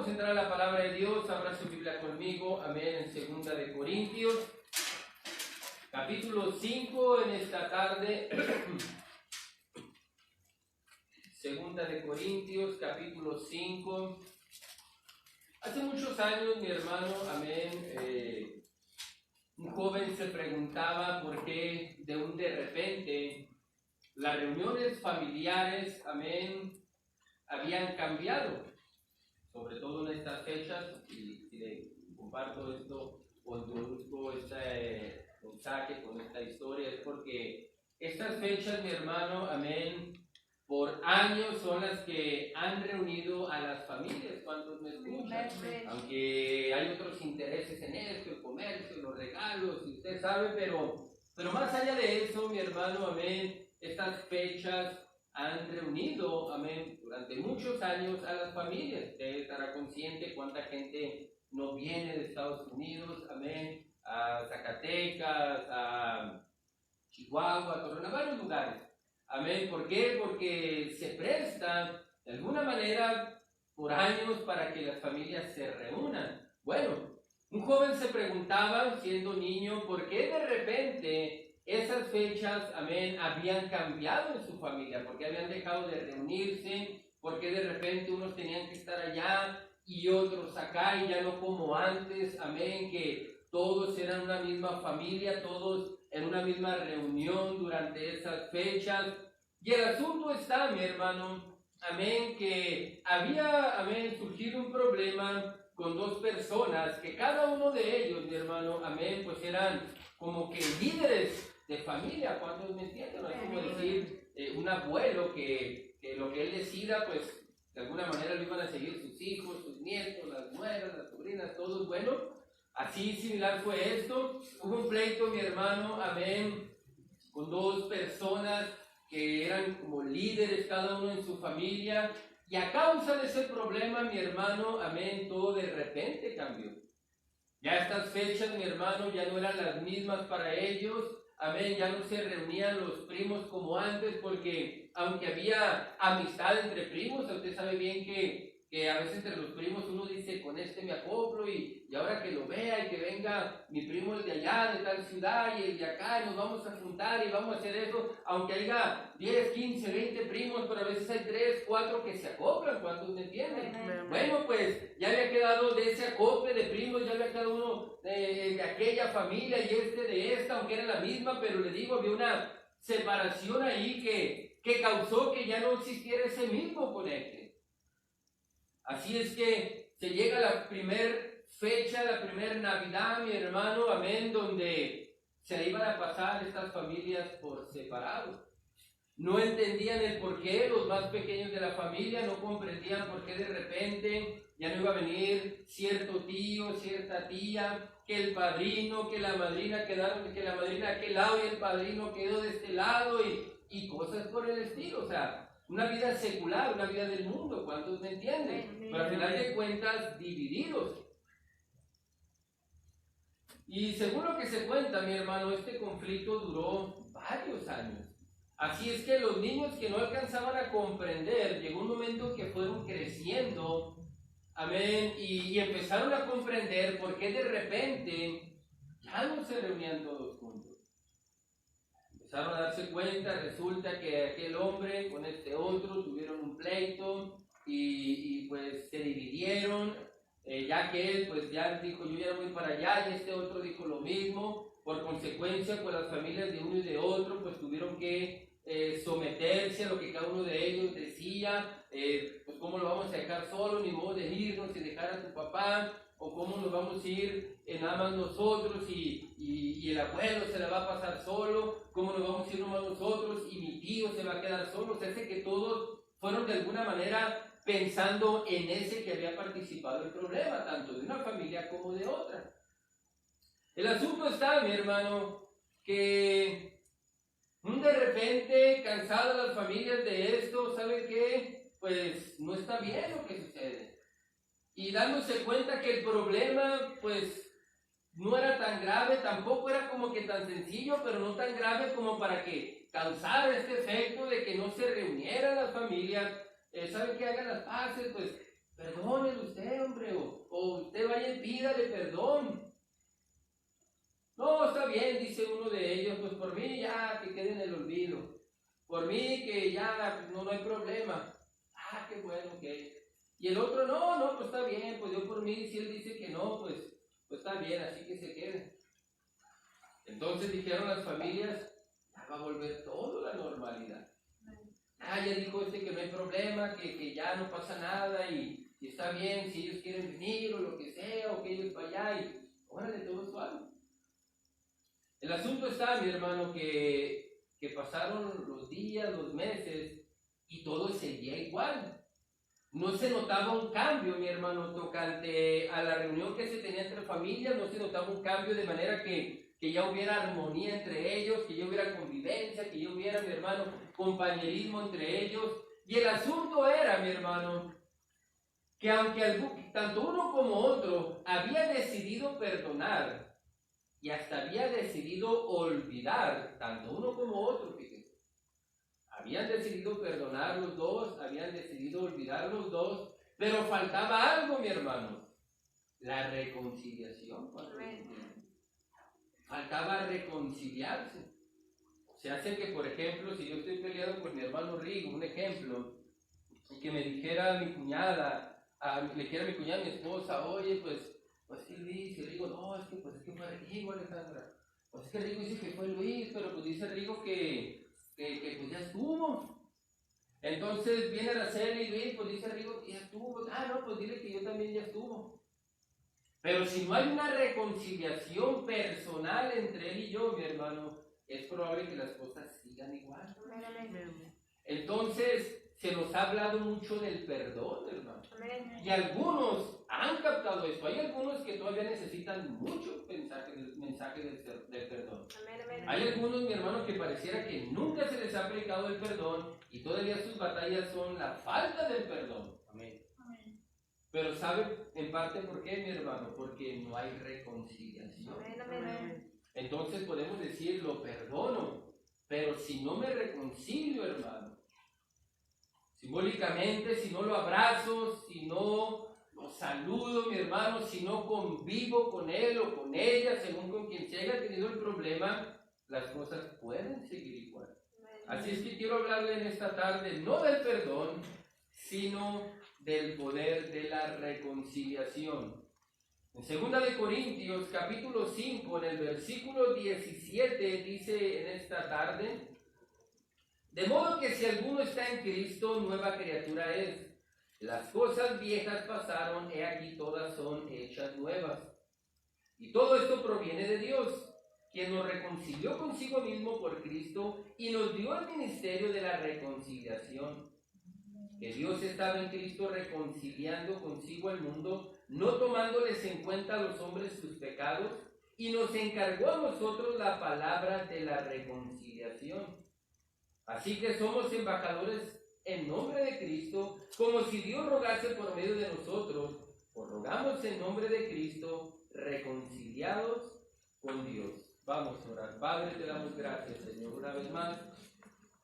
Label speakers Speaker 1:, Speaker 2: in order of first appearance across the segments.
Speaker 1: Vamos a entrar a la palabra de Dios. Abra su Biblia conmigo. Amén. En 2 de Corintios, capítulo 5 en esta tarde. 2 de Corintios, capítulo 5. Hace muchos años, mi hermano, amén, un joven se preguntaba por qué de repente las reuniones familiares, amén, habían cambiado, sobre todo en estas fechas. Y si le comparto esto o introduzco este mensaje con esta historia, es porque estas fechas, mi hermano, amén, por años son las que han reunido a las familias. ¿Cuántos me escuchan? Aunque hay otros intereses en esto, el comercio, los regalos, y usted sabe, pero más allá de eso, mi hermano, amén, estas fechas han reunido, amén, durante muchos años a las familias. Usted estará consciente cuánta gente no viene de Estados Unidos, amén, a Zacatecas, a Chihuahua, a Torreón, a varios lugares. Amén. ¿Por qué? Porque se presta de alguna manera por años para que las familias se reúnan. Bueno, un joven se preguntaba, siendo niño, ¿por qué de repente esas fechas, amén, habían cambiado en su familia? ¿Por qué habían dejado de reunirse? ¿Por qué de repente unos tenían que estar allá y otros acá, y ya no como antes? Amén, que todos eran una misma familia, todos en una misma reunión durante esas fechas. Y el asunto está, mi hermano, amén, que había, amén, surgido un problema con dos personas, que cada uno de ellos, mi hermano, amén, pues eran como que líderes de familia. ¿Cuántos me entienden? No es como decir un abuelo que lo que él decida, pues de alguna manera lo iban a seguir sus hijos, sus nietos, las nueras, las sobrinas, todos. Bueno, así similar fue esto. Hubo un pleito, mi hermano, amén, con dos personas que eran como líderes, cada uno en su familia. Y a causa de ese problema, mi hermano, amén, todo de repente cambió. Ya estas fechas, mi hermano, ya no eran las mismas para ellos. Amén, ya no se reunían los primos como antes, porque aunque había amistad entre primos, usted sabe bien que a veces entre los primos uno dice, con este me acoplo, y ahora que lo vea y que venga mi primo el de allá, de tal ciudad, y el de acá, y nos vamos a juntar y vamos a hacer eso, aunque haya 10, 15, 20 primos, pero a veces hay 3, 4 que se acoplan. ¿Cuántos me entienden? Bueno, pues ya había quedado de ese acople de primos, ya había quedado uno de aquella familia y de esta, aunque era la misma, pero le digo, había una separación ahí que causó que ya no existiera ese mismo conecte. Así es que se llega a la primer fecha, la primer Navidad, mi hermano, amén, donde se le iban a pasar estas familias por separado. No entendían el por qué, los más pequeños de la familia no comprendían por qué de repente ya no iba a venir cierto tío, cierta tía, que el padrino, que la madrina quedaron, que la madrina de aquel lado y el padrino quedó de este lado, y cosas por el estilo. O sea, una vida secular, una vida del mundo. ¿Cuántos me entienden? Pero al final de cuentas, divididos. Y según lo que se cuenta, mi hermano, este conflicto duró varios años. Así es que los niños que no alcanzaban a comprender, llegó un momento que fueron creciendo, amén, y empezaron a comprender por qué de repente ya no se reunían todos juntos. Empezaron a darse cuenta, resulta que aquel hombre con este otro tuvieron un pleito y pues se dividieron, ya que él pues ya dijo, yo ya no voy para allá, y este otro dijo lo mismo. Por consecuencia, pues las familias de uno y de otro pues tuvieron que someterse a lo que cada uno de ellos decía. Pues cómo lo vamos a dejar solo, ni modo de irnos y dejar a tu papá, o cómo nos vamos a ir nada más nosotros y el abuelo se la va a pasar solo, cómo nos vamos a ir nomás nosotros y mi tío se va a quedar solo. O sea, hace que todos fueron de alguna manera pensando en ese que había participado en el problema, tanto de una familia como de otra. El asunto está, mi hermano, que de repente, cansadas las familias de esto, ¿saben qué? Pues no está bien lo que sucede. Y dándose cuenta que el problema, pues, no era tan grave, tampoco era como que tan sencillo, pero no tan grave como para que causara este efecto de que no se reunieran las familias. ¿Saben qué? Hagan las paces, pues perdónele usted, hombre, o usted vaya y pídale perdón. No, está bien, dice uno de ellos, pues por mí ya que quede en el olvido. Por mí que ya no hay problema. Ah, qué bueno, ok. Y el otro, no, pues está bien, pues yo por mí, si él dice que no, pues está bien, así que se quede. Entonces dijeron las familias, ya va a volver todo a la normalidad. Ah, ya dijo que no hay problema, que ya no pasa nada y está bien si ellos quieren venir o lo que sea, o que ellos vayan y órale, todo suave. El asunto está, mi hermano, que pasaron los días, los meses y todo seguía igual. No se notaba un cambio, mi hermano, tocante a la reunión que se tenía entre familias, no se notaba un cambio de manera que ya hubiera armonía entre ellos, que ya hubiera convivencia, que ya hubiera, mi hermano, compañerismo entre ellos. Y el asunto era, mi hermano, que aunque tanto uno como otro había decidido perdonar y hasta había decidido olvidar, tanto uno como otro, fíjense, habían decidido perdonar los dos, habían decidido olvidar los dos, pero faltaba algo, mi hermano, la reconciliación. Faltaba reconciliarse. Se hace que, por ejemplo, si yo estoy peleado con mi hermano Rigo, un ejemplo, y que me dijera mi cuñada, le dijera a mi cuñada, mi esposa, oye, pues sí, Luis, y Rigo, no, es que fue Rigo, Alejandra. Pues es que Rigo dice que fue Luis, pero pues dice Rigo que pues ya estuvo. Entonces viene Araceli y Luis, pues dice Rigo que ya estuvo. Ah, no, pues dile que yo también ya estuvo. Pero si no hay una reconciliación personal entre él y yo, mi hermano, es probable que las cosas sigan igual. Entonces, se nos ha hablado mucho del perdón, hermano. Y algunos han captado esto. Hay algunos que todavía necesitan mucho mensaje del perdón. Hay algunos, mi hermano, que pareciera que nunca se les ha aplicado el perdón y todavía sus batallas son la falta del perdón. Amén. Pero ¿sabe en parte por qué, mi hermano? Porque no hay reconciliación. Entonces podemos decir, lo perdono, pero si no me reconcilio, hermano, simbólicamente, si no lo abrazo, si no lo saludo, mi hermano, si no convivo con él o con ella, según con quien se haya tenido el problema, las cosas pueden seguir igual. Así es que quiero hablarle en esta tarde, no del perdón, sino del poder de la reconciliación. En 2 Corintios capítulo 5, en el versículo 17, dice en esta tarde, de modo que si alguno está en Cristo, nueva criatura es. Las cosas viejas pasaron, he aquí todas son hechas nuevas. Y todo esto proviene de Dios, quien nos reconcilió consigo mismo por Cristo y nos dio el ministerio de la reconciliación. Que Dios estaba en Cristo reconciliando consigo al mundo, no tomándoles en cuenta a los hombres sus pecados, y nos encargó a nosotros la palabra de la reconciliación. Así que somos embajadores en nombre de Cristo, como si Dios rogase por medio de nosotros, pues rogamos en nombre de Cristo, reconciliados con Dios. Vamos a orar. Padre, te damos gracias, Señor, una vez más,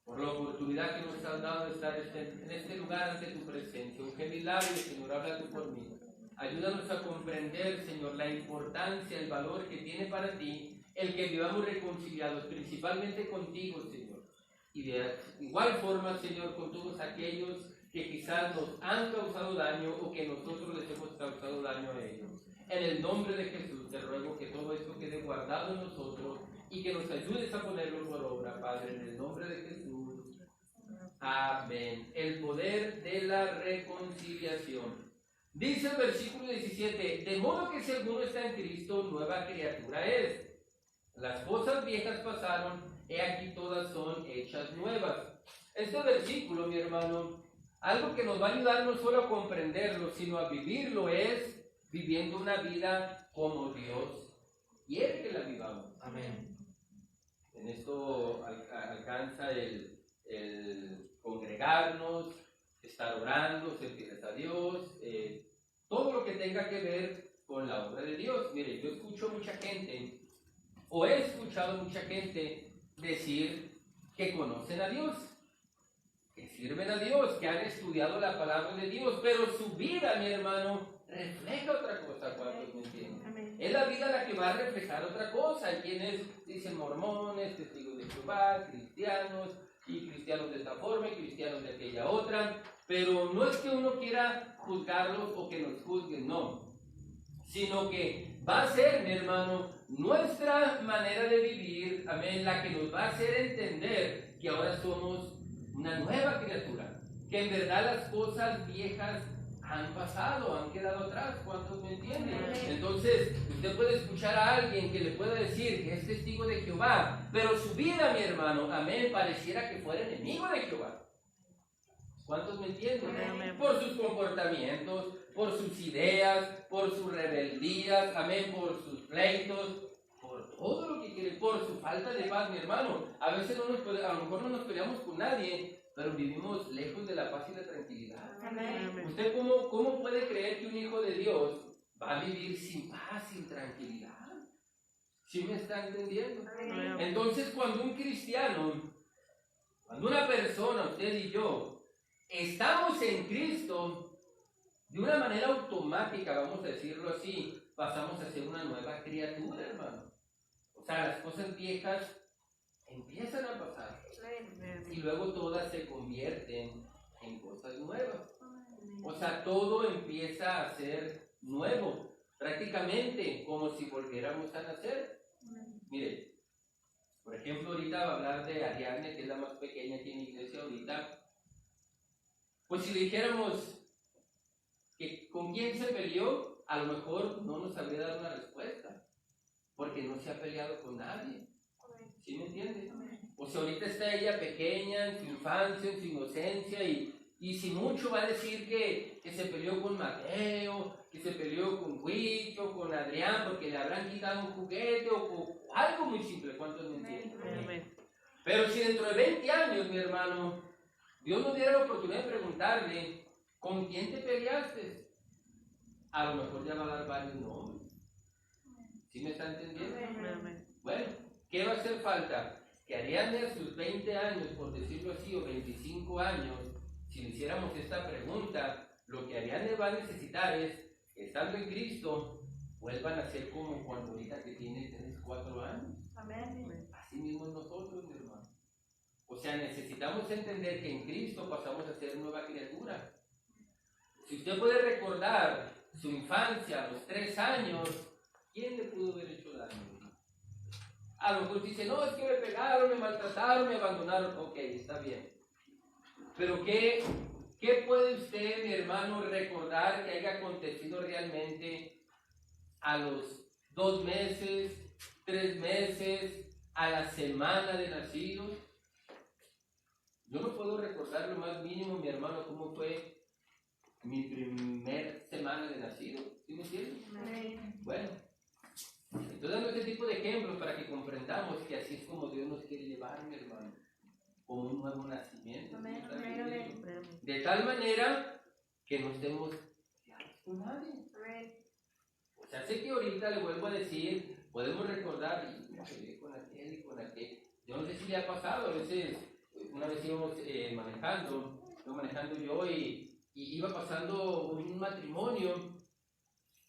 Speaker 1: por la oportunidad que nos has dado de estar en este lugar ante tu presencia. Un milagro, Señor, habla tú por mí. Ayúdanos a comprender, Señor, la importancia, el valor que tiene para ti el que vivamos reconciliados, principalmente contigo, Señor. Y de igual forma, Señor, con todos aquellos que quizás nos han causado daño o que nosotros les hemos causado daño a ellos. En el nombre de Jesús te ruego que todo esto quede guardado en nosotros y que nos ayudes a ponerlo por obra, Padre, en el nombre de Jesús. Amén. El poder de la reconciliación. Dice el versículo 17, de modo que si alguno está en Cristo, nueva criatura es. Las cosas viejas pasaron, he aquí todas son hechas nuevas. Este versículo, mi hermano, algo que nos va a ayudar no solo a comprenderlo, sino a vivirlo es viviendo una vida como Dios quiere que la vivamos. Amén. En esto alcanza el congregarnos, estar orando, sentirles a Dios, todo lo que tenga que ver con la obra de Dios. Mire, yo escucho mucha gente, o he escuchado mucha gente decir que conocen a Dios. que sirven a Dios, que han estudiado la palabra de Dios, pero su vida, mi hermano, refleja otra cosa. ¿Cuántos me entienden?
Speaker 2: Amén.
Speaker 1: Es la vida la que va a reflejar otra cosa. Hay quienes dicen mormones, testigos de Jehová, cristianos, y cristianos de esta forma, y cristianos de aquella otra, pero no es que uno quiera juzgarlos o que nos juzguen, no, sino que va a ser, mi hermano, nuestra manera de vivir, amén, la que nos va a hacer entender que ahora somos una nueva criatura, que en verdad las cosas viejas han pasado, han quedado atrás. ¿Cuántos me entienden? Entonces, usted puede escuchar a alguien que le pueda decir que es testigo de Jehová, pero su vida, mi hermano, amén, pareciera que fuera enemigo de Jehová. ¿Cuántos me entienden?
Speaker 2: Amén.
Speaker 1: Por sus comportamientos, por sus ideas, por sus rebeldías, amén, por sus pleitos, por todo lo que quiere, por su falta de paz, mi hermano. A veces a lo mejor no nos peleamos con nadie, pero vivimos lejos de la paz y la tranquilidad.
Speaker 2: Amén.
Speaker 1: ¿Usted cómo puede creer que un hijo de Dios va a vivir sin paz, sin tranquilidad? ¿Sí me está entendiendo?
Speaker 2: Amén.
Speaker 1: Entonces, cuando un cristiano, cuando una persona, usted y yo, estamos en Cristo, de una manera automática, vamos a decirlo así, pasamos a ser una nueva criatura, hermano. O sea, las cosas viejas empiezan a pasar y luego todas se convierten en cosas nuevas. O sea, todo empieza a ser nuevo, prácticamente como si volviéramos a nacer. Mire, por ejemplo, ahorita va a hablar de Ariadne, que es la más pequeña aquí en la iglesia ahorita. Pues si le dijéramos que con quién se peleó, a lo mejor no nos habría dado una respuesta, porque no se ha peleado con nadie. ¿Sí me entiende? O sea, ahorita está ella pequeña, en su infancia, en su inocencia, y si mucho va a decir que se peleó con Mateo, que se peleó con Huicho, con Adrián, porque le habrán quitado un juguete o algo muy simple. ¿Cuántos me entienden? Pero si dentro de 20 años, mi hermano, Dios nos diera la oportunidad de preguntarle, ¿con quién te peleaste? A lo mejor ya va a dar varios nombres. ¿Sí me está entendiendo? Bueno, ¿qué va a hacer falta? Que Ariadne a sus 20 años, por decirlo así, o 25 años, si le hiciéramos esta pregunta, lo que Ariadne va a necesitar es, estando en Cristo, vuelvan a ser como cuando ahorita que tiene 3, 4 años.
Speaker 2: Amén.
Speaker 1: Así mismo nosotros, mi hermano. O sea, necesitamos entender que en Cristo pasamos a ser nueva criatura. Si usted puede recordar su infancia, a los 3 años, ¿quién le pudo haber hecho daño? A lo mejor dice, no, es que me pegaron, me maltrataron, me abandonaron. Ok, está bien. Pero ¿qué puede usted, mi hermano, recordar que haya acontecido realmente a los 2 meses, 3 meses, a la semana de nacido? Yo no puedo recordar lo más mínimo, mi hermano, cómo fue mi primer semana de nacido. ¿Sí me entiendes? Bueno, estoy dando este tipo de ejemplos para que comprendamos que así es como Dios nos quiere llevar, mi hermano, como un nuevo nacimiento. De tal manera que no estemos con nadie. O sea, sé que ahorita le vuelvo a decir, podemos recordar, y me quedé con aquel y con aquel. Yo no sé si le ha pasado, a veces, una vez íbamos manejando yo y iba pasando un matrimonio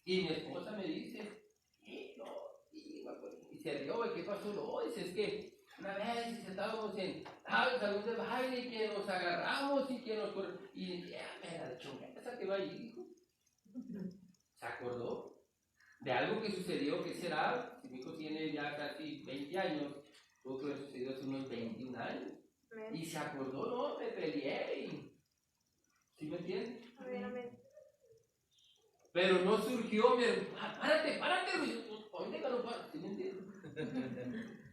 Speaker 1: y mi esposa me dice, y se rió, ¿qué pasó? No, dice, es que una vez estábamos en el salón de baile y que nos agarramos y que nos y ya me la chonguesa que va allí, dijo. ¿Se acordó de algo que sucedió? ¿Qué será? Si mi hijo tiene ya casi 20 años, tuvo que haber sucedido hace unos 21 años. Y se acordó, no, me peleé y... ¿Sí me entiendes? Pero no surgió, párate, ¿dónde que no para? ¿Sí me entiendes?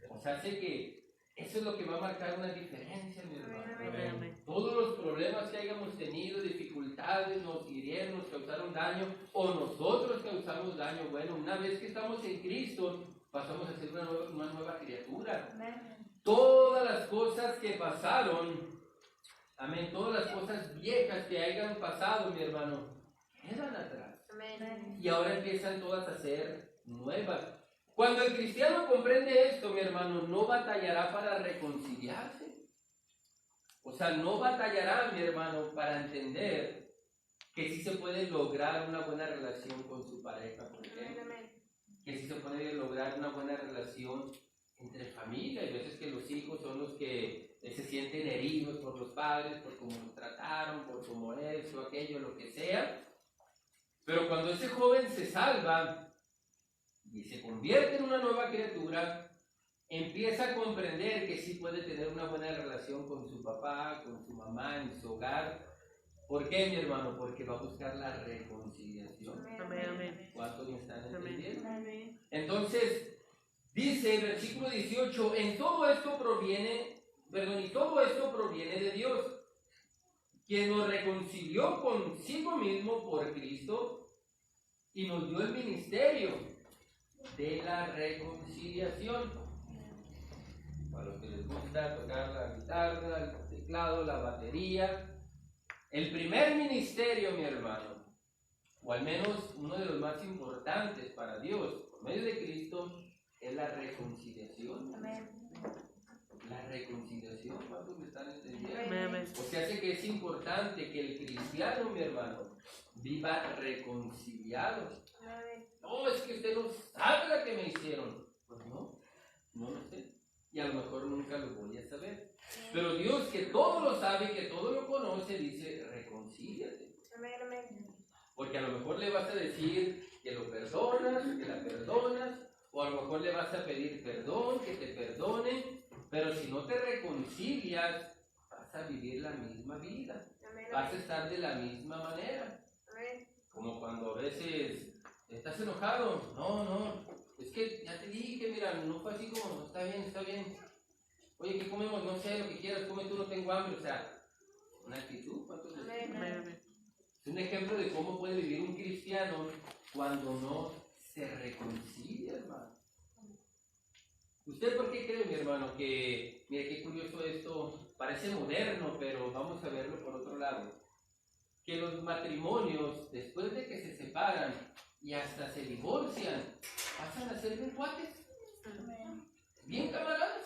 Speaker 1: O sea, sé que eso es lo que va a marcar una diferencia, mi hermano. Todos los problemas que hayamos tenido, dificultades, nos hirieron, nos causaron daño, o nosotros causamos daño. Bueno, una vez que estamos en Cristo, pasamos a ser una nueva criatura. Todas las cosas que pasaron, amén, todas las cosas viejas que hayan pasado, mi hermano, quedan atrás. Y ahora empiezan todas a ser nuevas. Cuando el cristiano comprende esto, mi hermano, no batallará para reconciliarse. O sea, no batallará, mi hermano, para entender que sí se puede lograr una buena relación con su pareja, por ejemplo. Que sí se puede lograr una buena relación entre familia. Hay veces que los hijos son los que se sienten heridos por los padres, por cómo los trataron, por cómo eso, aquello, lo que sea. Pero cuando ese joven se salva y se convierte en una nueva criatura, empieza a comprender que sí puede tener una buena relación con su papá, con su mamá, en su hogar. ¿Por qué, mi hermano? Porque va a buscar la reconciliación.
Speaker 2: Amén.
Speaker 1: ¿Cuántos me están entendiendo?
Speaker 2: Amén.
Speaker 1: Entonces, dice el versículo 18, y todo esto proviene de Dios, quien nos reconcilió consigo mismo por Cristo y nos dio el ministerio de la reconciliación. Para los que les gusta tocar la guitarra, el teclado, la batería, el primer ministerio, mi hermano, o al menos uno de los más importantes para Dios, por medio de Cristo, es la reconciliación.
Speaker 2: Amén.
Speaker 1: La reconciliación, ¿cuántos me están entendiendo?
Speaker 2: Amén.
Speaker 1: O sea, hace que es importante que el cristiano, mi hermano, viva reconciliado. No, es que usted no sabe la que me hicieron. Pues no lo sé. Y a lo mejor nunca lo voy a saber. Pero Dios, que todo lo sabe, que todo lo conoce, dice, reconcíliate. Porque a lo mejor le vas a decir que lo perdonas, que la perdonas, o a lo mejor le vas a pedir perdón, que te perdone, pero si no te reconcilias, vas a vivir la misma vida, vas a estar de la misma manera. Como cuando a veces estás enojado, no, es que ya te dije, mira, no fue así como, está bien. Oye, ¿qué comemos? No sé, lo que quieras, come tú, no tengo hambre. O sea, una actitud, ¿cuántos
Speaker 2: Amén.
Speaker 1: Es un ejemplo de cómo puede vivir un cristiano cuando no se reconcilia, hermano. ¿Usted por qué cree, mi hermano, que, mire qué curioso esto, parece moderno, pero vamos a verlo por otro lado, que los matrimonios, después de que se separan y hasta se divorcian, pasan a ser bien cuates, bien camaradas?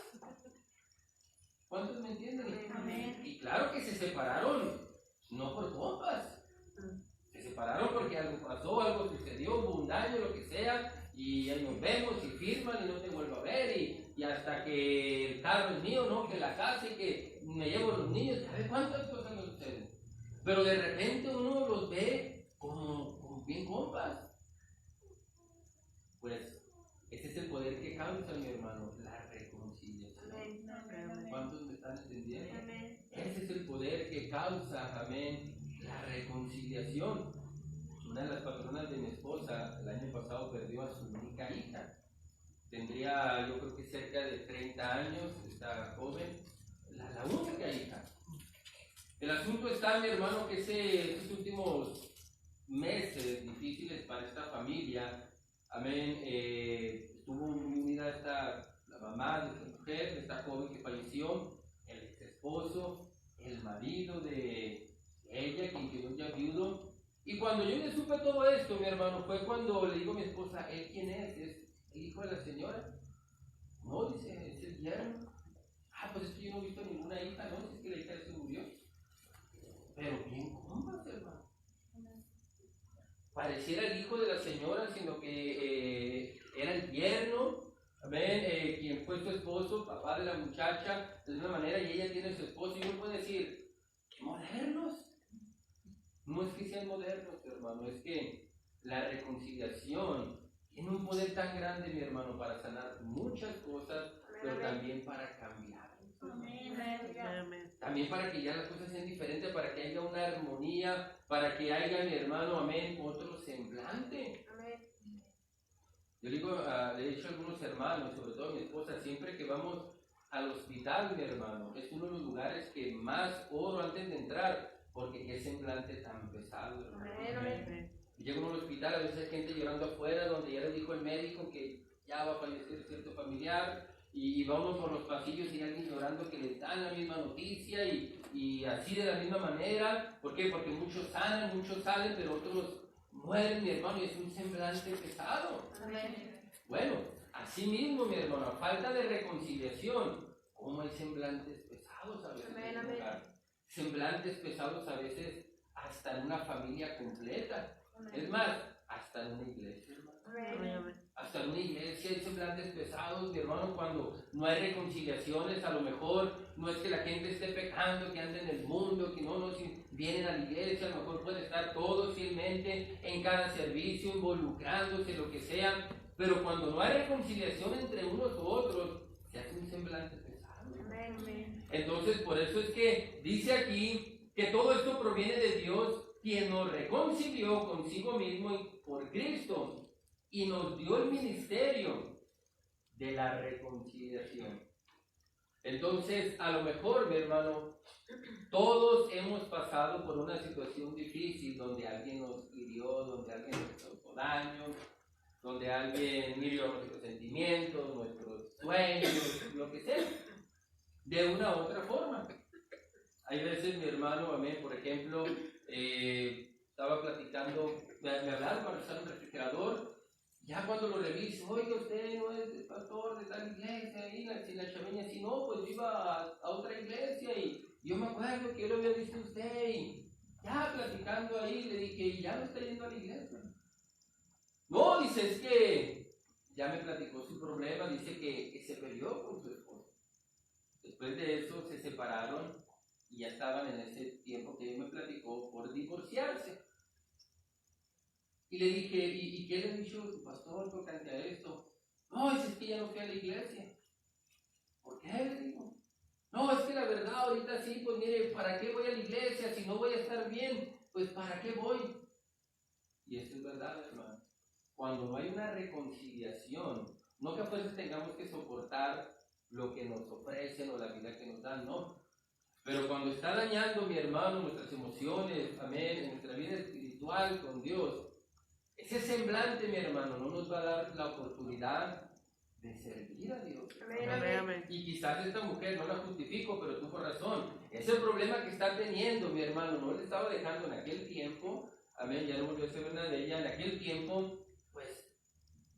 Speaker 1: ¿Cuántos me entienden?
Speaker 2: Amén.
Speaker 1: Y claro que se separaron, no por compas, se separaron porque algo pasó, algo sucedió, hubo un daño, lo que sea, y ahí nos vemos y firman y no te vuelvo a ver, y hasta que el carro es mío, ¿no? Que la casa y que me llevo los niños, ¿sabes cuántas cosas me suceden? Pero de repente uno los ve como bien compas. Pues ese es el poder que causa, mi hermano, la reconciliación. ¿Cuántos me están entendiendo? Ese es el poder que causa, amén, la reconciliación. Una de las patronas de mi esposa el año pasado perdió a su única hija. Tendría, yo creo que cerca de 30 años, esta joven, la única hija. El asunto está, mi hermano, que estos últimos meses difíciles para esta familia, amén, estuvo muy unida la mamá de esta mujer, de esta joven que falleció, el ex esposo, el marido de ella, quien quedó ya viudo. Y cuando yo le supe todo esto, mi hermano, fue cuando le digo a mi esposa, ¿él quién es? ¿Es el hijo de la señora? No, dice, es el yerno. Ah, pues es que yo no he visto ninguna hija, ¿no? Es que la hija se murió. Pero bien compas, hermano. Pareciera el hijo de la señora, sino que era el yerno, amén, quien fue su esposo, papá de la muchacha, de una manera, y ella tiene su esposo, y uno puede decir, ¡qué modernos! No es que sean modernos, hermano, es que la reconciliación tiene un poder tan grande, mi hermano, para sanar muchas cosas, pero también para cambiar. También para que ya las cosas sean diferentes, para que haya una armonía, para que haya, mi hermano, amén, otro semblante. Yo digo, le he dicho a algunos hermanos, sobre todo a mi esposa, siempre que vamos al hospital, mi hermano, es uno de los lugares que más oro antes de entrar, porque qué semblante tan pesado, hermano. Llego a un hospital, a veces hay gente llorando afuera, donde ya le dijo el médico que ya va a fallecer cierto familiar, y vamos por los pasillos y hay alguien llorando que les dan la misma noticia, y así de la misma manera. ¿Por qué? Porque muchos sanan, muchos salen, pero otros mueren, mi hermano, y es un semblante pesado. Bueno, así mismo, mi hermano, a falta de reconciliación, ¿cómo hay semblantes pesados a veces en el lugar? semblantes pesados a veces hasta en una familia completa. Es más, hasta en una iglesia, hermano. Hasta en una iglesia hay semblantes pesados, mi hermano, cuando no hay reconciliaciones. A lo mejor no es que la gente esté pecando, que ande en el mundo, que no si vienen a la iglesia, a lo mejor pueden estar todos fielmente en cada servicio, involucrándose, lo que sea, pero cuando no hay reconciliación entre unos u otros, se hace un semblante pesado. Entonces, por eso es que dice aquí que todo esto proviene de Dios, quien nos reconcilió consigo mismo y por Cristo, y nos dio el ministerio de la reconciliación. Entonces, a lo mejor, mi hermano, todos hemos pasado por una situación difícil donde alguien nos hirió, donde alguien nos causó daño, donde alguien hirió nuestros sentimientos, nuestros sueños, lo que sea, de una u otra forma. Hay veces, mi hermano, amén, por ejemplo, estaba platicando, me hablaron cuando estaba en el refrigerador. Ya cuando lo reviso, oiga, usted no es el pastor de tal iglesia, ahí la chaveña, si no, pues yo iba a otra iglesia y yo me acuerdo que yo lo había visto a usted y ya platicando ahí le dije, ¿y ya no está yendo a la iglesia? No, dice, es que ya me platicó su problema, dice que se peleó con su esposo. Después de eso se separaron y ya estaban en ese tiempo que él me platicó por divorciarse. Y le dije, ¿y qué le ha dicho tu pastor tocante a esto? No, es que ya no fui a la iglesia. ¿Por qué? Le digo. No, es que la verdad ahorita sí, pues mire, ¿para qué voy a la iglesia? Si no voy a estar bien, pues ¿para qué voy? Y esto es verdad, hermano. Cuando no hay una reconciliación, no que a veces tengamos que soportar lo que nos ofrecen o la vida que nos dan, no. Pero cuando está dañando, mi hermano, nuestras emociones, amén, nuestra vida espiritual con Dios, ese semblante, mi hermano, no nos va a dar la oportunidad de servir a Dios. Amén. Y quizás esta mujer, no la justifico, pero tuvo razón. Ese problema que está teniendo, mi hermano, no le estaba dejando en aquel tiempo, amén, ya no volvió a ser una de ella, en aquel tiempo, pues,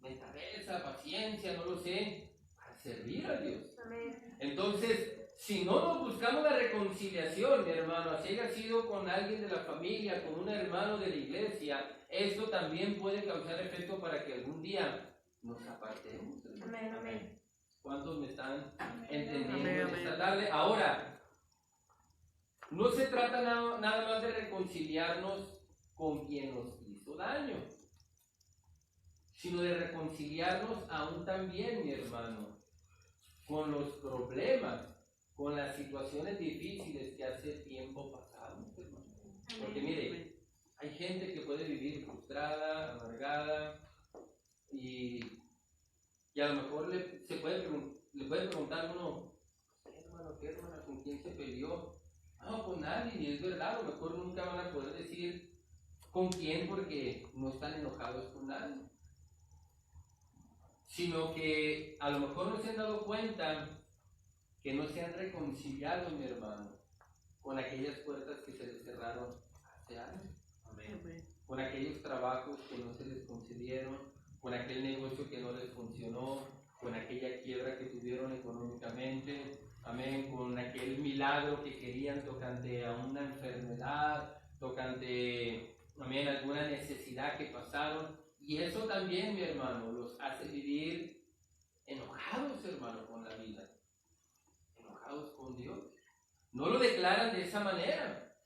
Speaker 1: mentaleza, paciencia, no lo sé, para servir a Dios. Amén. Entonces, si no nos buscamos la reconciliación, mi hermano, así haya sido con alguien de la familia, con un hermano de la iglesia, esto también puede causar efecto para que algún día nos apartemos. Amén, amén. ¿Cuántos me están entendiendo esta tarde? Ahora, no se trata nada más de reconciliarnos con quien nos hizo daño, sino de reconciliarnos aún también, mi hermano, con los problemas, con las situaciones difíciles que hace tiempo pasamos, hermano. Porque mire, hay gente que puede vivir frustrada, amargada, y a lo mejor le puede preguntar uno, ¿qué hermana, con quién se peleó? No, con nadie, y es verdad, a lo mejor nunca van a poder decir con quién porque no están enojados con nadie. Sino que a lo mejor no se han dado cuenta que no se han reconciliado, mi hermano, con aquellas puertas que se les cerraron hace años. Amén. Con aquellos trabajos que no se les concedieron, con aquel negocio que no les funcionó, con aquella quiebra que tuvieron económicamente, amén, con aquel milagro que querían tocante a una enfermedad, tocante, amén, alguna necesidad que pasaron. Y eso también, mi hermano, los hace vivir enojados, hermano, con la vida, enojados con Dios. No lo declaran de esa manera.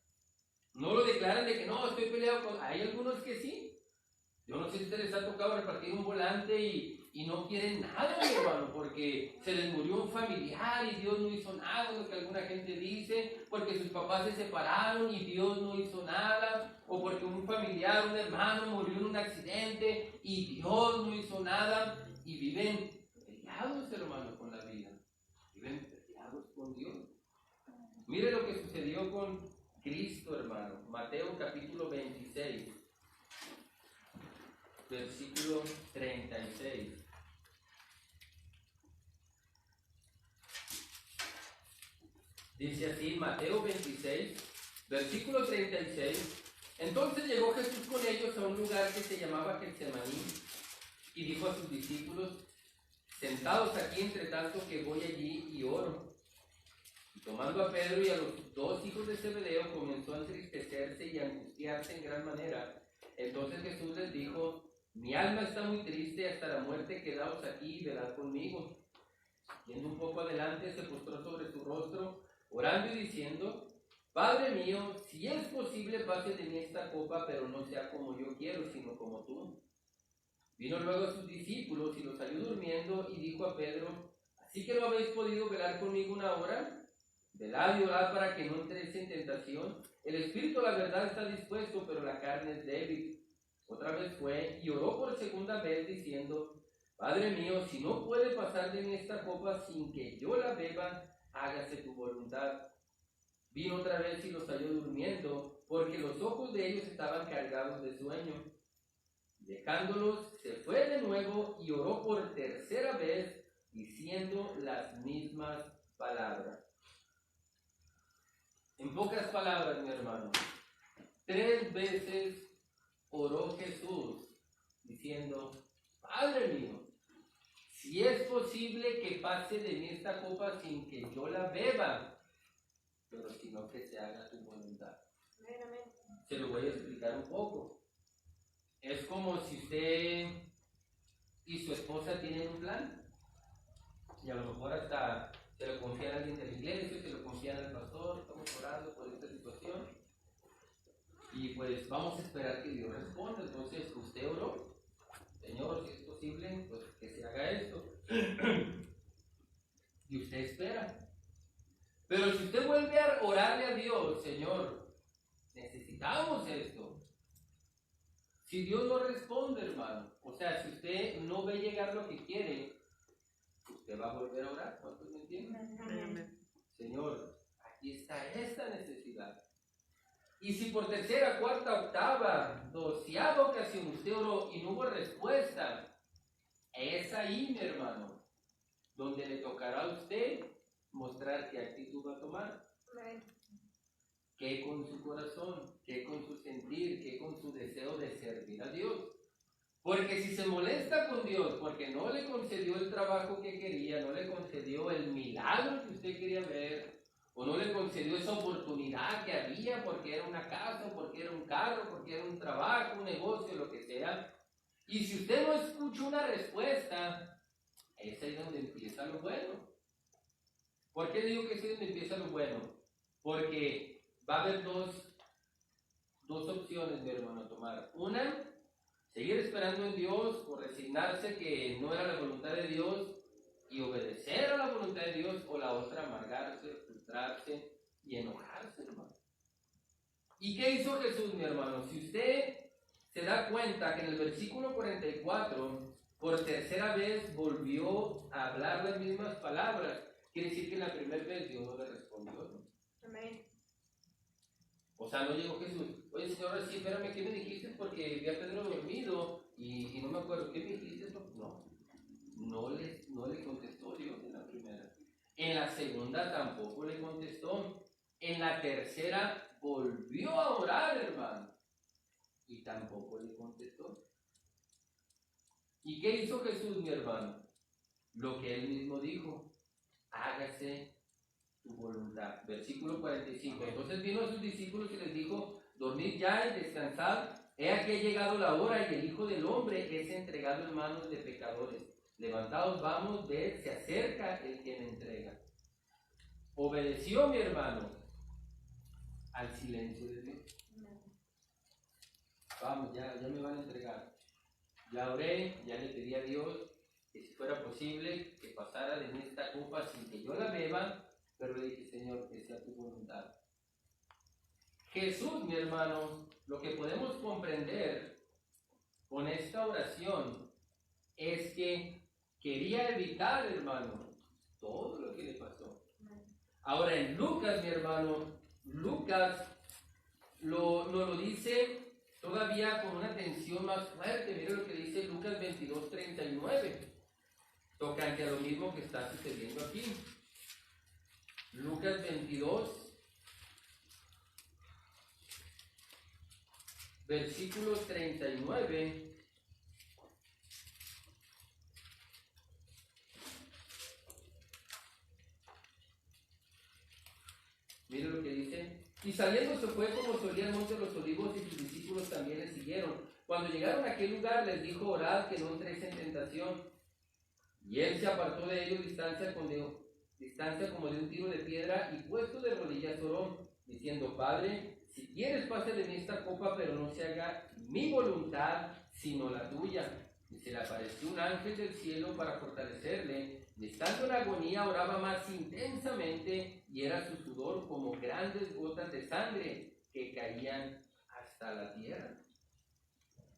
Speaker 1: No lo declaran de que no, estoy peleado con... Hay algunos que sí. Yo no sé si les ha tocado repartir un volante y no quieren nada, mi hermano, porque se les murió un familiar y Dios no hizo nada, lo que alguna gente dice, porque sus papás se separaron y Dios no hizo nada, o porque un familiar, un hermano murió en un accidente y Dios no hizo nada, y viven peleados, hermano, con la vida. Viven peleados con Dios. Mire lo que sucedió con Cristo, hermano. Mateo capítulo 26, versículo 36. Dice así, Mateo 26, versículo 36. Entonces llegó Jesús con ellos a un lugar que se llamaba Getsemaní y dijo a sus discípulos, sentados aquí entre tanto que voy allí y oro. Y tomando a Pedro y a los dos hijos de Zebedeo, comenzó a entristecerse y a angustiarse en gran manera. Entonces Jesús les dijo: mi alma está muy triste hasta la muerte, quedaos aquí y velad conmigo. Yendo un poco adelante, se postró sobre su rostro, orando y diciendo: Padre mío, si es posible, pase de mí esta copa, pero no sea como yo quiero, sino como tú. Vino luego a sus discípulos y los halló durmiendo, y dijo a Pedro: ¿así que no habéis podido velar conmigo una hora? Velad y orad para que no entréis en tentación. El espíritu, la verdad, está dispuesto, pero la carne es débil. Otra vez fue y oró por segunda vez, diciendo: Padre mío, si no puede pasar de mí esta copa sin que yo la beba, hágase tu voluntad. Vino otra vez y los halló durmiendo, porque los ojos de ellos estaban cargados de sueño. Dejándolos, se fue de nuevo y oró por tercera vez, diciendo las mismas palabras. En pocas palabras, mi hermano, 3 veces oró Jesús, diciendo: Padre mío, si es posible que pase de mí esta copa sin que yo la beba, pero sino que se haga tu voluntad. Se lo voy a explicar un poco. Es como si usted y su esposa tienen un plan, y a lo mejor hasta se lo confían a alguien de la iglesia, se lo confían al pastor: estamos orando por esta situación, y pues vamos a esperar que Dios responda. Entonces usted oró: Señor, si es posible, pues que se haga esto. Y usted espera. Pero si usted vuelve a orarle a Dios: Señor, necesitamos esto. Si Dios no responde, hermano, o sea, si usted no ve llegar lo que quiere, usted va a volver a orar. ¿Cuántos me entienden? Amén. Señor, aquí está esta necesidad. Y si por tercera, cuarta, octava, 12ª ocasión usted oró y no hubo respuesta, es ahí, mi hermano, donde le tocará a usted mostrar qué actitud va a tomar. Amén. Qué con su corazón, qué con su sentir, qué con su deseo de servir a Dios. Porque si se molesta con Dios porque no le concedió el trabajo que quería, no le concedió el milagro que usted quería ver, o no le concedió esa oportunidad que había porque era una casa, porque era un carro, porque era un trabajo, un negocio, lo que sea, y si usted no escucha una respuesta, es ahí donde empieza lo bueno. ¿Por qué digo que es ahí donde empieza lo bueno? Porque va a haber dos opciones, mi hermano, a tomar. Una, seguir esperando en Dios o resignarse que no era la voluntad de Dios y obedecer a la voluntad de Dios, o la otra, amargarse, frustrarse y enojarse, hermano. ¿Y qué hizo Jesús, mi hermano? Si usted se da cuenta que en el versículo 44, por tercera vez volvió a hablar las mismas palabras, quiere decir que en la primera vez Dios no le respondió, ¿no? Amén. O sea, no llegó Jesús: oye, Señor, sí, espérame, ¿qué me dijiste? Porque vi a Pedro dormido y no me acuerdo. ¿Qué me dijiste? No le contestó Dios en la primera. En la segunda tampoco le contestó. En la tercera volvió a orar, hermano, y tampoco le contestó. ¿Y qué hizo Jesús, mi hermano? Lo que él mismo dijo: hágase tu voluntad. Versículo 45. Entonces vino a sus discípulos y les dijo: dormid ya y descansad. He aquí ha llegado la hora y el Hijo del Hombre es entregado en manos de pecadores. Levantaos, vamos, ved, se acerca el que me entrega. Obedeció, mi hermano, al silencio de Dios. Vamos, ya me van a entregar. Ya oré, ya le pedí a Dios que si fuera posible que pasara de mí esta copa sin que yo la beba, pero le dije: Señor, que sea tu voluntad. Jesús, mi hermano, lo que podemos comprender con esta oración es que quería evitar, hermano, todo lo que le pasó. Ahora en Lucas, mi hermano, Lucas nos lo dice todavía con una tensión más fuerte. Mira lo que dice Lucas 22:39, tocante a lo mismo que está sucediendo aquí. Lucas 22, versículo 39. Mire lo que dice. Y saliendo se fue como solía el monte de los olivos, y sus discípulos también le siguieron. Cuando llegaron a aquel lugar les dijo: orad que no entréis en tentación. Y él se apartó de ellos distancia como de un tiro de piedra, y puesto de rodillas oró, diciendo: Padre, si quieres pase de mí esta copa, pero no se haga mi voluntad sino la tuya. Y se le apareció un ángel del cielo para fortalecerle, y estando en agonía oraba más intensamente, y era su sudor como grandes gotas de sangre que caían hasta la tierra.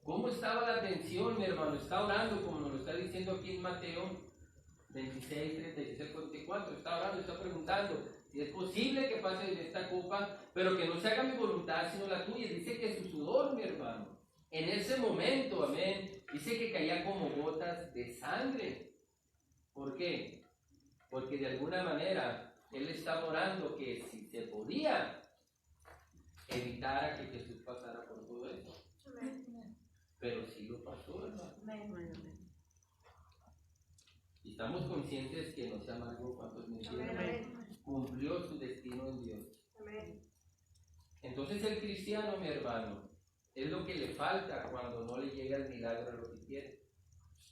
Speaker 1: ¿Cómo estaba la tensión, mi hermano? Está orando, como nos lo está diciendo aquí en Mateo 26, 36, 44. Está orando, está preguntando si es posible que pase de esta copa, pero que no se haga mi voluntad sino la tuya. Dice que su sudor, mi hermano, en ese momento, amén, dice que caía como gotas de sangre. ¿Por qué? Porque de alguna manera él estaba orando que si se podía, evitara que Jesús pasara por todo eso. Pero sí lo pasó, hermano. Y estamos conscientes que no se amargó. ¿Cuántos me entienden? Cumplió su destino en Dios. Entonces el cristiano, mi hermano, es lo que le falta cuando no le llega el milagro a lo que quiere,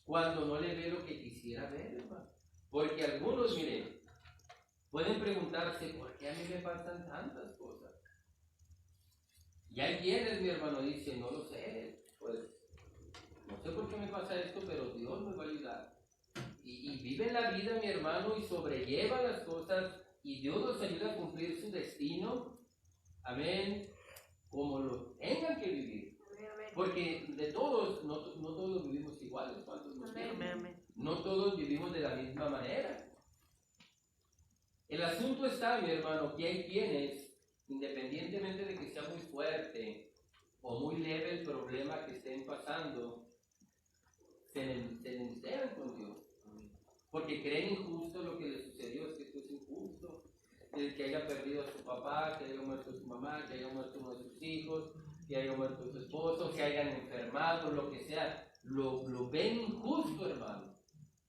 Speaker 1: cuando no le ve lo que quisiera ver, hermano. Porque algunos, miren, pueden preguntarse: ¿por qué a mí me pasan tantas cosas? Y hay quienes, mi hermano, dicen: no lo sé, pues no sé por qué me pasa esto, pero Dios me va a ayudar. Y viven la vida, mi hermano, y sobrellevan las cosas, y Dios nos ayuda a cumplir su destino, amén, como lo tengan que vivir. Porque de todos, no todos vivimos iguales. ¿Cuántos nos quieren? No todos vivimos de la misma manera. El asunto está, mi hermano, que hay quienes, independientemente de que sea muy fuerte o muy leve el problema que estén pasando, se enteran con Dios. Porque creen injusto lo que le sucedió. Es que esto es injusto. El que haya perdido a su papá, que haya muerto su mamá, que haya muerto uno de sus hijos, que haya muerto su esposo, que hayan enfermado, lo que sea. Lo ven injusto, hermano.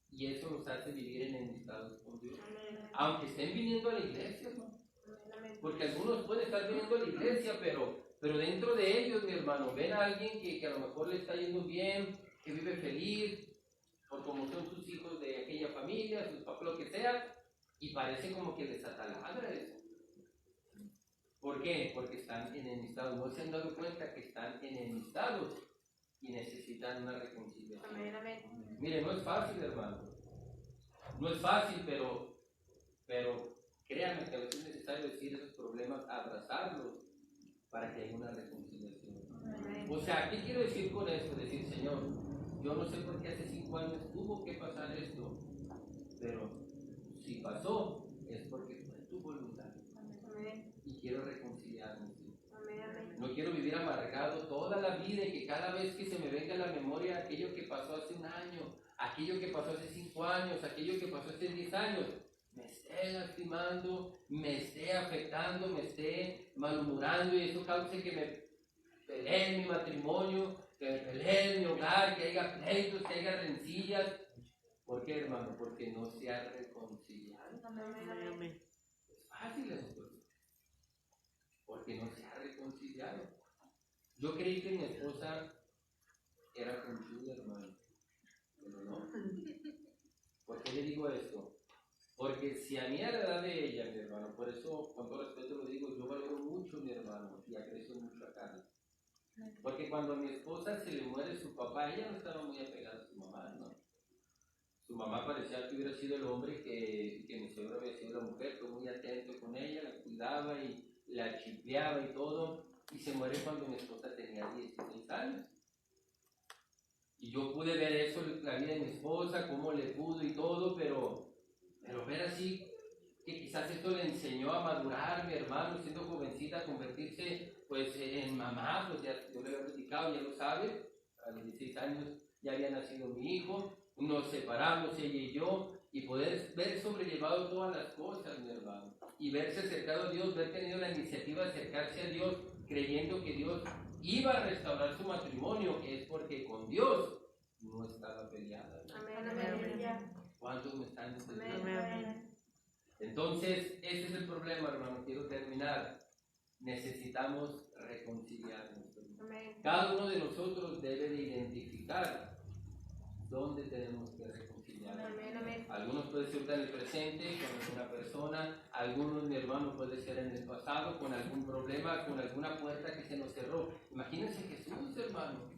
Speaker 1: Y eso los hace vivir en enemistad con Dios. Aunque estén viniendo a la iglesia, hermano. Porque algunos pueden estar viniendo a la iglesia, pero dentro de ellos, mi hermano, ven a alguien que a lo mejor le está yendo bien, que vive feliz, por como son sus hijos de aquella familia, sus papás, lo que sea, y parece como que les ataladra eso. ¿Por qué? Porque están enemistados. No se han dado cuenta que están enemistados y necesitan una reconciliación. Amén. Mire, no es fácil, hermano. No es fácil, pero créanme que a veces es necesario decir esos problemas, abrazarlos para que haya una reconciliación. Amén. O sea, ¿qué quiero decir con esto? Decir: Señor, yo no sé por qué hace 5 años tuvo que pasar esto, pero si pasó es porque fue tu voluntad. Amén. Y quiero reconciliarme. Amén. No quiero vivir amargado toda la vida y que cada vez que se me venga a la memoria aquello que pasó hace 1 año, aquello que pasó hace 5 años, aquello que pasó hace 10 años, me esté lastimando, me esté afectando, me esté malhumorando, y eso cause que me pelee en mi matrimonio, que me pelee en mi hogar, que haya pleitos, que haya rencillas. ¿Por qué, hermano? Porque no se ha reconciliado. Amén. Es fácil esto, porque no se ha reconciliado. Yo creí que mi esposa era conchuda, hermano, pero no. ¿Por qué le digo esto? Porque si a mí a la edad de ella, mi hermano, por eso con todo respeto lo digo, yo valoro mucho a mi hermano y aprecio mucho a Carlos. Porque cuando a mi esposa se le muere su papá, ella no estaba muy apegada a su mamá, ¿no? Su mamá parecía que hubiera sido el hombre, que mi suegro había sido la mujer, fue muy atento con ella, la cuidaba y la chipeaba y todo, y se muere cuando mi esposa tenía 16 años. Y yo pude ver eso, la vida de mi esposa, cómo le pudo y todo, pero ver así, que quizás esto le enseñó a madurar, mi hermano, siendo jovencita, a convertirse pues en mamá, pues ya yo le había platicado, ya lo sabe, a los 16 años ya había nacido mi hijo, nos separamos ella y yo, y poder ver sobrellevado todas las cosas, mi hermano, y verse acercado a Dios, ver tenido la iniciativa de acercarse a Dios, creyendo que Dios iba a restaurar su matrimonio, es porque con Dios no estaba peleada. Amén, amén, amén. ¿Cuántos me están entendiendo? Entonces, ese es el problema, hermano. Quiero terminar. Necesitamos reconciliarnos.
Speaker 2: Amén.
Speaker 1: Cada uno de nosotros debe de identificar dónde tenemos que reconciliarnos.
Speaker 2: Amén, amén.
Speaker 1: Algunos puede ser en el presente con alguna persona, algunos, mi hermano, puede ser en el pasado con algún problema, con alguna puerta que se nos cerró. Imagínense Jesús, hermano,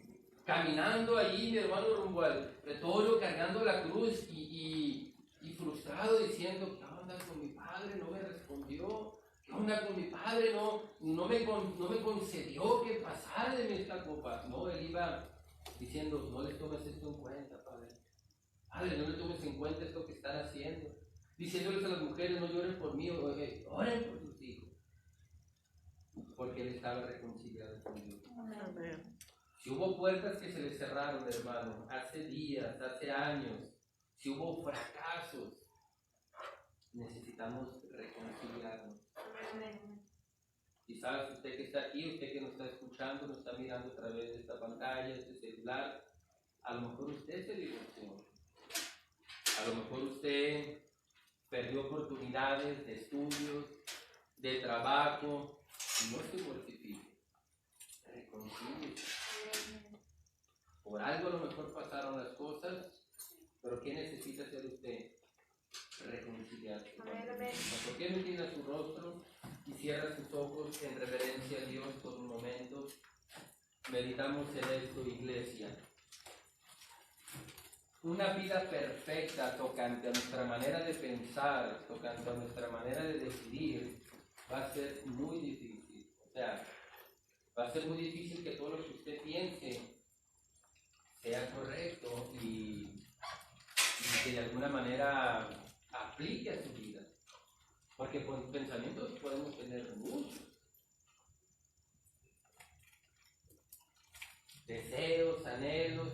Speaker 1: caminando allí, mi hermano, rumbo al pretorio, cargando la cruz y frustrado diciendo, ¿qué onda con mi padre? No me respondió. ¿Qué onda con mi padre? No me concedió que pasara de mí esta copa. No, él iba diciendo, no les tomes esto en cuenta, padre. Padre, no le tomes en cuenta esto que están haciendo. Diciéndoles a las mujeres, no lloren por mí, oren por sus hijos. Porque él estaba reconciliado con Dios.
Speaker 2: Amén.
Speaker 1: Si hubo puertas que se le cerraron, hermano, hace días, hace años, si hubo fracasos, necesitamos reconciliarnos.
Speaker 2: Amén.
Speaker 1: Quizás usted que está aquí, usted que nos está escuchando, nos está mirando a través de esta pantalla, de este celular, a lo mejor usted se divorció. A lo mejor usted perdió oportunidades de estudios, de trabajo, y no se mortifique. Reconcíliese. Por algo a lo mejor pasaron las cosas, pero ¿qué necesita hacer usted? Reconciliarse.
Speaker 2: Amén, amén.
Speaker 1: ¿Por qué no inclina su rostro y cierra sus ojos en reverencia a Dios por un momento? Meditamos en esto, iglesia. Una vida perfecta tocante a nuestra manera de pensar, tocante a nuestra manera de decidir, va a ser muy difícil. O sea, va a ser muy difícil que todo lo que usted piense sea correcto y que de alguna manera aplique a su vida. Porque con pensamientos podemos tener muchos. Deseos, anhelos.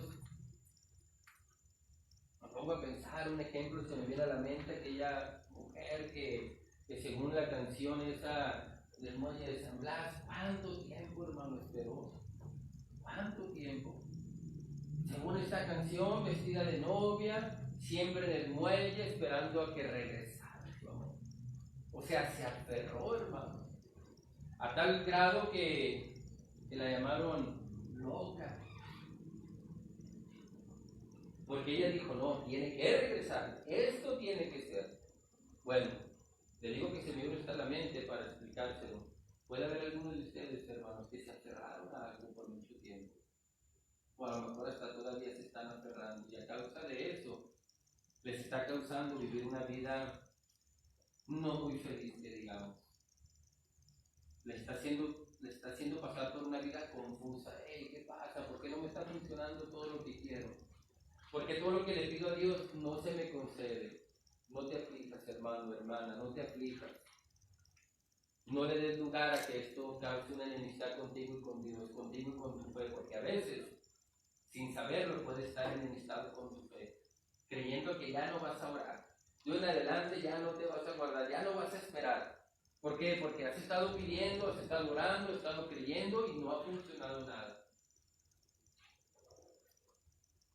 Speaker 1: Me pongo a pensar, un ejemplo se me viene a la mente, aquella mujer que según la canción esa del muelle de San Blas, ¿cuánto tiempo, hermano, esperó? ¿Cuánto tiempo? Según esta canción, vestida de novia, siempre en el muelle, esperando a que regresara su amor. O sea, se aferró, hermano, a tal grado que la llamaron loca. Porque ella dijo, no, tiene que regresar, esto tiene que ser. Bueno, le digo que se me vino esta a la mente para explicárselo. Puede haber algunos de ustedes, hermanos, que se aferraron a algo por mucho tiempo. O a lo mejor hasta todavía se están aferrando. Y a causa de eso, les está causando vivir una vida no muy feliz, que digamos. Le está haciendo pasar por una vida confusa. Hey, ¿qué pasa? ¿Por qué no me está funcionando todo lo que quiero? Porque todo lo que le pido a Dios no se me concede. No te aflijas, hermano, hermana, no te aflijas. No le des lugar a que esto cause una enemistad contigo y con Dios, contigo y con tu fe, porque a veces, sin saberlo, puedes estar enemistado con tu fe, creyendo que ya no vas a orar. De en adelante ya no te vas a guardar, ya no vas a esperar. ¿Por qué? Porque has estado pidiendo, has estado orando, has estado creyendo y no ha funcionado nada.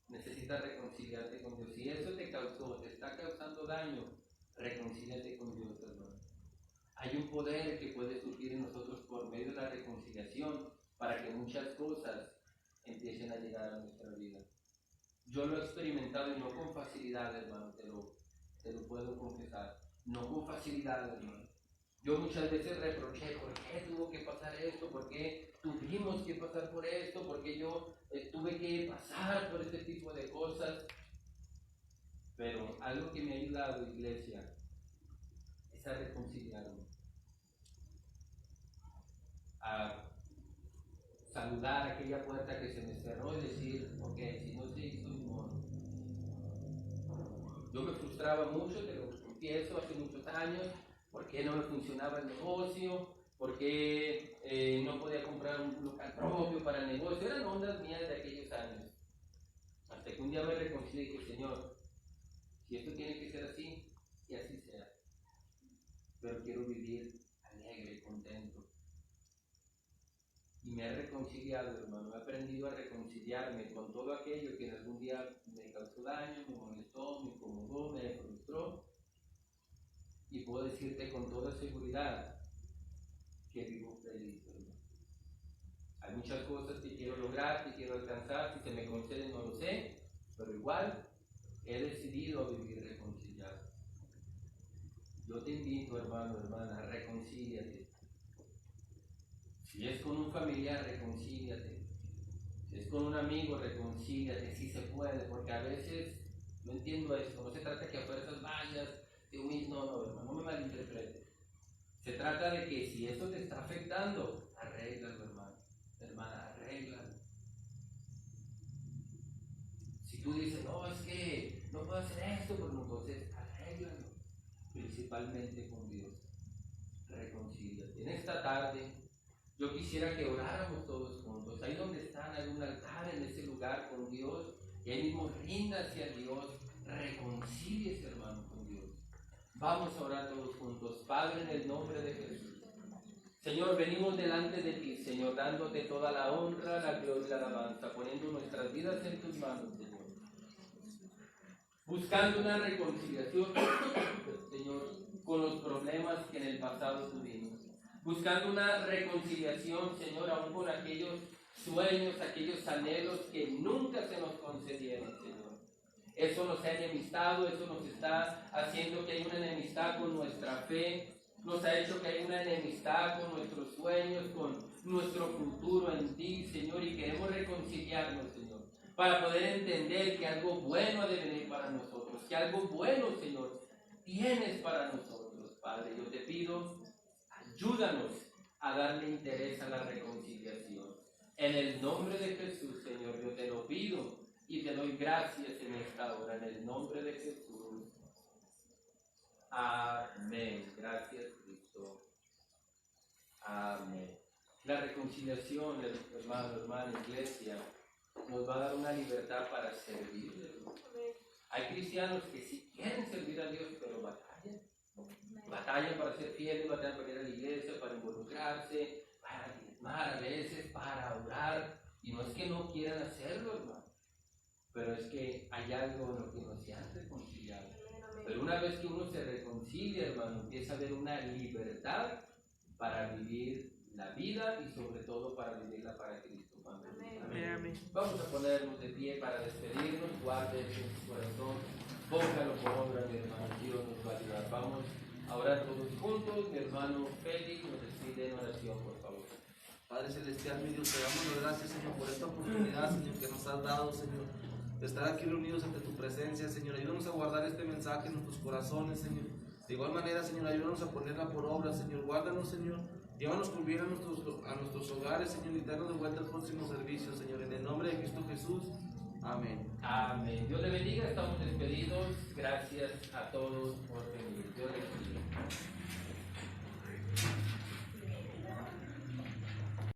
Speaker 1: Necesitas reconciliarte con Dios. Si eso te está causando daño, reconcíliate con Dios, hermano. Hay un poder que puede surgir en nosotros por medio de la reconciliación para que muchas cosas empiecen a llegar a nuestra vida. Yo lo he experimentado y no con facilidad, hermano, te lo puedo confesar. No con facilidad, hermano. Yo muchas veces reproché, ¿por qué tuvo que pasar esto? ¿Por qué tuvimos que pasar por esto? ¿Por qué yo tuve que pasar por este tipo de cosas? Pero algo que me ha ayudado, iglesia, es a reconciliarme. A saludar aquella puerta que se me cerró y decir, ok, si no se hizo, no. Yo me frustraba mucho, te lo confieso, hace muchos años. ¿Por qué no me funcionaba el negocio? ¿Por qué no podía comprar un local propio para el negocio? Eran ondas mías de aquellos años. Hasta que un día me reconcilié y dije, Señor, si esto tiene que ser así, y así sea. Pero quiero vivir alegre, contento. Y me he reconciliado, hermano. He aprendido a reconciliarme con todo aquello que en algún día me causó daño, me molestó, me incomodó, me frustró. Y puedo decirte con toda seguridad que vivo feliz, hermano. Hay muchas cosas que quiero lograr, que quiero alcanzar, si se me conceden no lo sé, pero igual he decidido vivir reconciliado. Yo te invito, hermano, hermana, reconcíliate. Si es con un familiar, reconcíliate. Si es con un amigo, reconcíliate, si se puede, porque a veces, no entiendo esto, no se trata que a fuerzas vayas, de un mismo, no, hermano, no me malinterpretes. Se trata de que si eso te está afectando, arréglalo, hermano, hermana, arréglalo. Si tú dices, no, es que no puedo hacer esto, pues entonces arréglalo, principalmente con Dios. Reconcíliate. En esta tarde, yo quisiera que oráramos todos juntos. Ahí donde están, hay un altar en ese lugar con Dios. Y ahí mismo ríndase a Dios. Reconcíliese, hermano, con Dios. Vamos a orar todos juntos. Padre, en el nombre de Jesús. Señor, venimos delante de ti, Señor, dándote toda la honra, la gloria y la alabanza, poniendo nuestras vidas en tus manos, Señor. Buscando una reconciliación, Señor, con los problemas que en el pasado tuvimos. Buscando una reconciliación, Señor, aún con aquellos sueños, aquellos anhelos que nunca se nos concedieron, Señor. Eso nos ha enemistado, eso nos está haciendo que haya una enemistad con nuestra fe, nos ha hecho que haya una enemistad con nuestros sueños, con nuestro futuro en ti, Señor, y queremos reconciliarnos, Señor, para poder entender que algo bueno ha de venir para nosotros, que algo bueno, Señor, tienes para nosotros, Padre. Yo te pido, ayúdanos a darle interés a la reconciliación. En el nombre de Jesús, Señor, yo te lo pido y te doy gracias en esta hora, en el nombre de Jesús. Amén. Gracias, Cristo. Amén. La reconciliación, hermano, hermana, iglesia, nos va a dar una libertad para servirle. Hay cristianos que sí quieren servir a Dios, pero batallan. Batallan para ser fieles, batallan para ir a la iglesia, para involucrarse, para diezmar a veces, para orar. Y no es que no quieran hacerlo, hermano, pero es que hay algo en lo que no se han reconciliado. Pero una vez que uno se reconcilia, hermano, empieza a haber una libertad para vivir la vida y sobre todo para vivirla para Cristo. Amén. Amén. Vamos a ponernos de pie para despedirnos. Guarde en su corazón, póngalo por obra, mi hermano. Dios nos va a ayudar. Vamos a orar todos juntos. Mi hermano Félix nos despide en oración, por favor.
Speaker 3: Padre Celestial, mi Dios, te damos las gracias, Señor, por esta oportunidad, Señor, que nos has dado, Señor, de estar aquí reunidos ante tu presencia, Señor. Ayúdanos a guardar este mensaje en nuestros corazones, Señor. De igual manera, Señor, ayúdanos a ponerla por obra, Señor. Guárdanos, Señor. Llévanos con bien a nuestros hogares, Señor, y danos de vuelta al próximo servicio, Señor. En el nombre de Cristo Jesús. Amén.
Speaker 1: Amén. Dios le bendiga. Estamos despedidos. Gracias a todos por venir. Dios les bendiga.